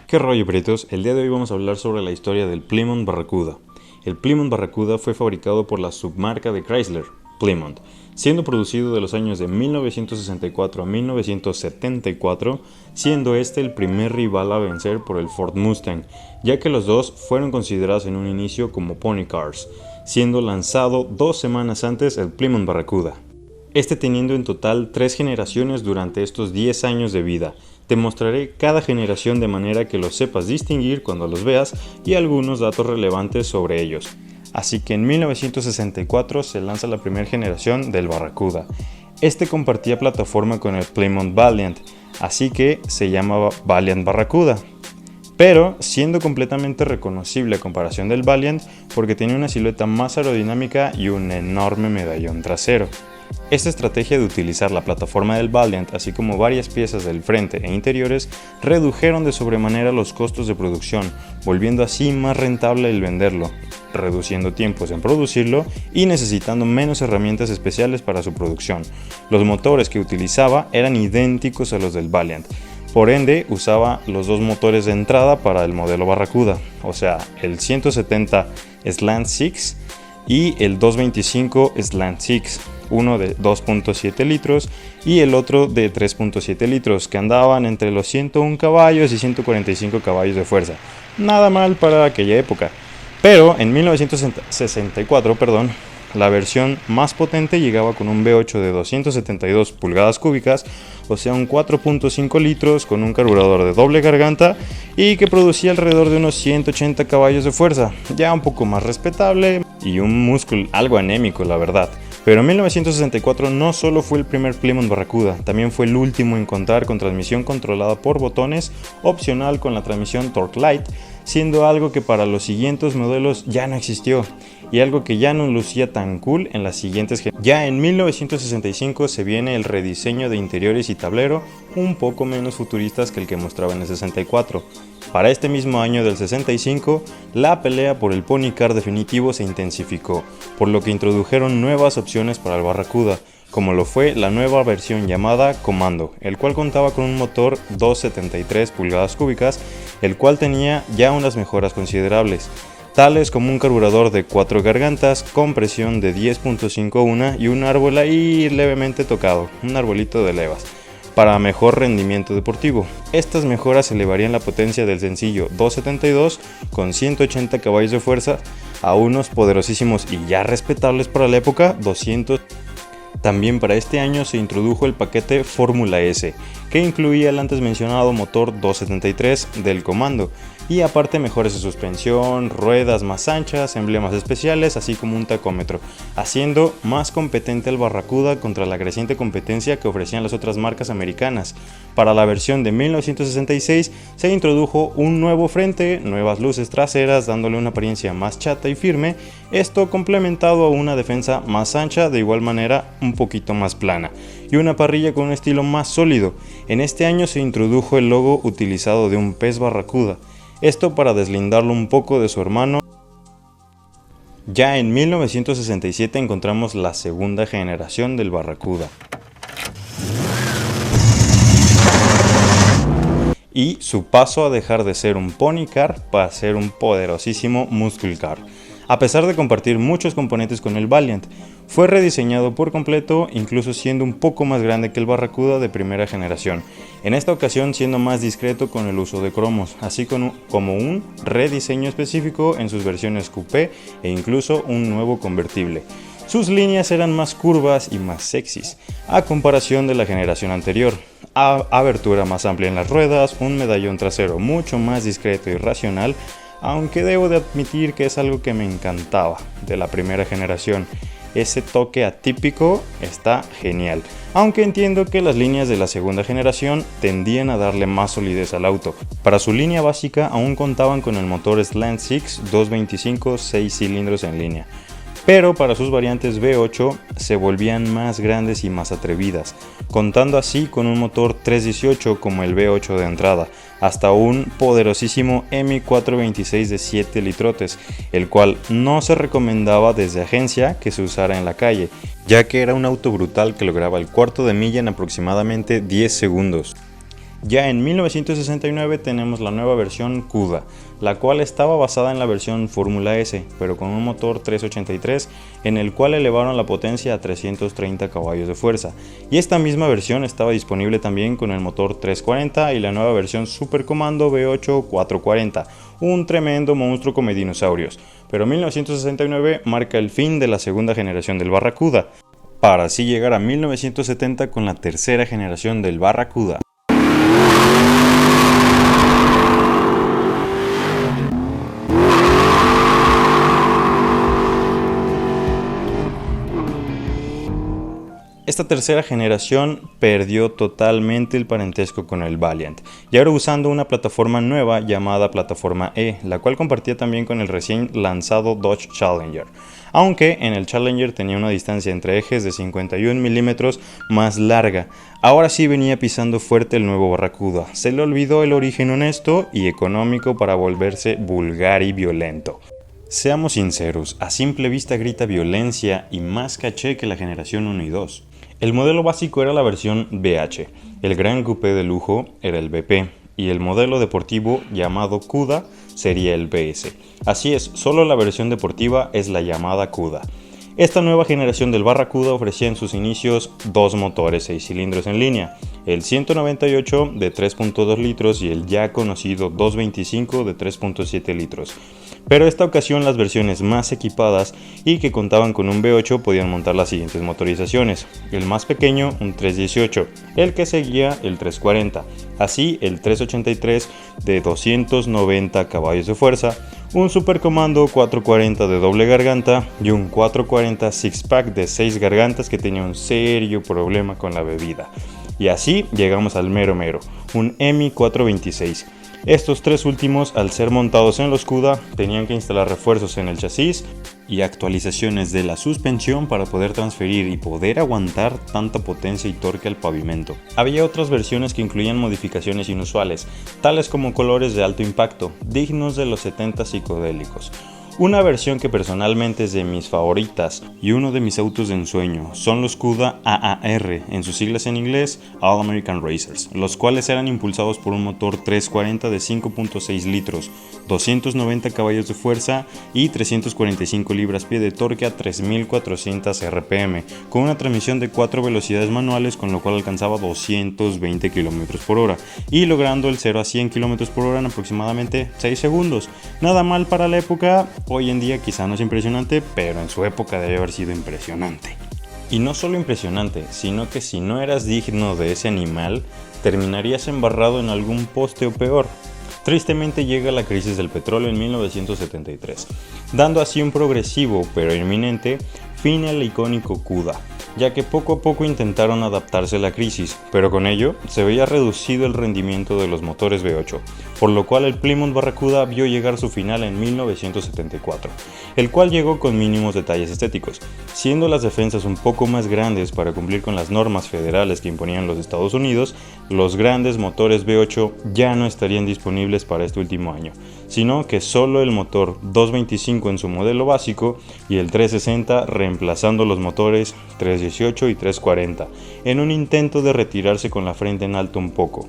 ¿Qué rollo, peritos? El día de hoy vamos a hablar sobre la historia del Plymouth Barracuda. El Plymouth Barracuda fue fabricado por la submarca de Chrysler, Plymouth, siendo producido de los años de 1964 a 1974, siendo este el primer rival a vencer por el Ford Mustang, ya que los dos fueron considerados en un inicio como pony cars, siendo lanzado 2 semanas antes el Plymouth Barracuda. Este teniendo en total 3 generaciones durante estos 10 años de vida. Te mostraré cada generación de manera que los sepas distinguir cuando los veas y algunos datos relevantes sobre ellos. Así que en 1964 se lanza la primera generación del Barracuda. Este compartía plataforma con el Plymouth Valiant, así que se llamaba Valiant Barracuda. Pero siendo completamente reconocible a comparación del Valiant porque tenía una silueta más aerodinámica y un enorme medallón trasero. Esta estrategia de utilizar la plataforma del Valiant, así como varias piezas del frente e interiores, redujeron de sobremanera los costos de producción, volviendo así más rentable el venderlo, reduciendo tiempos en producirlo y necesitando menos herramientas especiales para su producción. Los motores que utilizaba eran idénticos a los del Valiant, por ende usaba los dos motores de entrada para el modelo Barracuda, o sea, el 170 Slant 6 y el 225 Slant 6, uno de 2.7 litros y el otro de 3.7 litros, que andaban entre los 101 caballos y 145 caballos de fuerza. Nada mal para aquella época. Pero en 1964, la versión más potente llegaba con un V8 de 272 pulgadas cúbicas, o sea un 4.5 litros con un carburador de doble garganta y que producía alrededor de unos 180 caballos de fuerza, ya un poco más respetable y un músculo algo anémico, la verdad. Pero en 1964 no solo fue el primer Plymouth Barracuda, también fue el último en contar con transmisión controlada por botones, opcional con la transmisión Torque Light, siendo algo que para los siguientes modelos ya no existió y algo que ya no lucía tan cool en las siguientes generaciones. Ya en 1965 se viene el rediseño de interiores y tablero un poco menos futuristas que el que mostraba en el 64. Para este mismo año del 65, la pelea por el pony car definitivo se intensificó, por lo que introdujeron nuevas opciones para el Barracuda, como lo fue la nueva versión llamada Commando, el cual contaba con un motor 273 pulgadas cúbicas, el cual tenía ya unas mejoras considerables, tales como un carburador de 4 gargantas con presión de 10.51 y un árbol ahí levemente tocado, un arbolito de levas, para mejor rendimiento deportivo. Estas mejoras elevarían la potencia del sencillo 272 con 180 caballos de fuerza a unos poderosísimos y ya respetables para la época 200. También para este año se introdujo el paquete Fórmula S, que incluía el antes mencionado motor 273 del Commando, y aparte mejores de suspensión, ruedas más anchas, emblemas especiales, así como un tacómetro, haciendo más competente el Barracuda contra la creciente competencia que ofrecían las otras marcas americanas. Para la versión de 1966 se introdujo un nuevo frente, nuevas luces traseras dándole una apariencia más chata y firme, esto complementado a una defensa más ancha, de igual manera un poquito más plana, y una parrilla con un estilo más sólido. En este año se introdujo el logo utilizado de un pez Barracuda, esto para deslindarlo un poco de su hermano. Ya en 1967 encontramos la segunda generación del Barracuda y su paso a dejar de ser un pony car para ser un poderosísimo muscle car. A pesar de compartir muchos componentes con el Valiant, fue rediseñado por completo, incluso siendo un poco más grande que el Barracuda de primera generación, en esta ocasión siendo más discreto con el uso de cromos, así como un rediseño específico en sus versiones coupé e incluso un nuevo convertible. Sus líneas eran más curvas y más sexys, a comparación de la generación anterior. Abertura más amplia en las ruedas, un medallón trasero mucho más discreto y racional, aunque debo de admitir que es algo que me encantaba de la primera generación. Ese toque atípico está genial, aunque entiendo que las líneas de la segunda generación tendían a darle más solidez al auto. Para su línea básica aún contaban con el motor Slant 6 225 6 cilindros en línea, pero para sus variantes V8 se volvían más grandes y más atrevidas, contando así con un motor 318 como el V8 de entrada, hasta un poderosísimo M426 de 7 litrotes, el cual no se recomendaba desde agencia que se usara en la calle, ya que era un auto brutal que lograba el cuarto de milla en aproximadamente 10 segundos. Ya en 1969 tenemos la nueva versión CUDA, la cual estaba basada en la versión Fórmula S, pero con un motor 383 en el cual elevaron la potencia a 330 caballos de fuerza, y esta misma versión estaba disponible también con el motor 340 y la nueva versión Super Comando V8 440, un tremendo monstruo come dinosaurios. Pero 1969 marca el fin de la segunda generación del Barracuda, para así llegar a 1970 con la tercera generación del Barracuda. Esta tercera generación perdió totalmente el parentesco con el Valiant, y ahora usando una plataforma nueva llamada Plataforma E, la cual compartía también con el recién lanzado Dodge Challenger, aunque en el Challenger tenía una distancia entre ejes de 51 milímetros más larga. Ahora sí venía pisando fuerte el nuevo Barracuda, se le olvidó el origen honesto y económico para volverse vulgar y violento. Seamos sinceros, a simple vista grita violencia y más caché que la generación 1 y 2. El modelo básico era la versión BH, el gran coupé de lujo era el BP y el modelo deportivo llamado CUDA sería el BS. Así es, solo la versión deportiva es la llamada CUDA. Esta nueva generación del Barracuda ofrecía en sus inicios dos motores 6 cilindros en línea, el 198 de 3.2 litros y el ya conocido 225 de 3.7 litros. Pero esta ocasión las versiones más equipadas y que contaban con un V8 podían montar las siguientes motorizaciones: el más pequeño un 318, el que seguía el 340, así el 383 de 290 caballos de fuerza, un Super Comando 440 de doble garganta y un 440 six pack de 6 gargantas que tenía un serio problema con la bebida. Y así llegamos al mero mero, un EMI 426. Estos tres últimos, al ser montados en los CUDA, tenían que instalar refuerzos en el chasis y actualizaciones de la suspensión para poder transferir y poder aguantar tanta potencia y torque al pavimento. Había otras versiones que incluían modificaciones inusuales, tales como colores de alto impacto, dignos de los 70 psicodélicos. Una versión que personalmente es de mis favoritas y uno de mis autos de ensueño son los CUDA AAR, en sus siglas en inglés All American Racers, los cuales eran impulsados por un motor 340 de 5.6 litros, 290 caballos de fuerza y 345 libras-pie de torque a 3400 RPM, con una transmisión de 4 velocidades manuales, con lo cual alcanzaba 220 km por hora y logrando el 0 a 100 km por hora en aproximadamente 6 segundos. Nada mal para la época. Hoy en día quizá no es impresionante, pero en su época debe haber sido impresionante. Y no solo impresionante, sino que si no eras digno de ese animal, terminarías embarrado en algún poste o peor. Tristemente llega la crisis del petróleo en 1973, dando así un progresivo, pero inminente, fin al icónico CUDA, ya que poco a poco intentaron adaptarse a la crisis, pero con ello se veía reducido el rendimiento de los motores V8, por lo cual el Plymouth Barracuda vio llegar su final en 1974, el cual llegó con mínimos detalles estéticos, siendo las defensas un poco más grandes para cumplir con las normas federales que imponían los Estados Unidos. Los grandes motores V8 ya no estarían disponibles para este último año, sino que solo el motor 225 en su modelo básico y el 360 reemplazando los motores 318 y 340, en un intento de retirarse con la frente en alto un poco.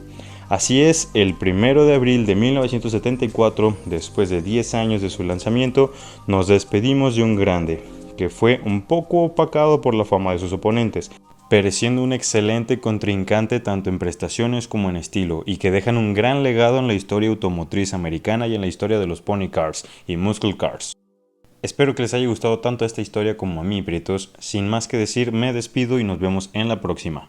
Así es, el 1 de abril de 1974, después de 10 años de su lanzamiento, nos despedimos de un grande, que fue un poco opacado por la fama de sus oponentes, pereciendo un excelente contrincante tanto en prestaciones como en estilo, y que dejan un gran legado en la historia automotriz americana y en la historia de los pony cars y muscle cars. Espero que les haya gustado tanto esta historia como a mí, prietos. Sin más que decir, me despido y nos vemos en la próxima.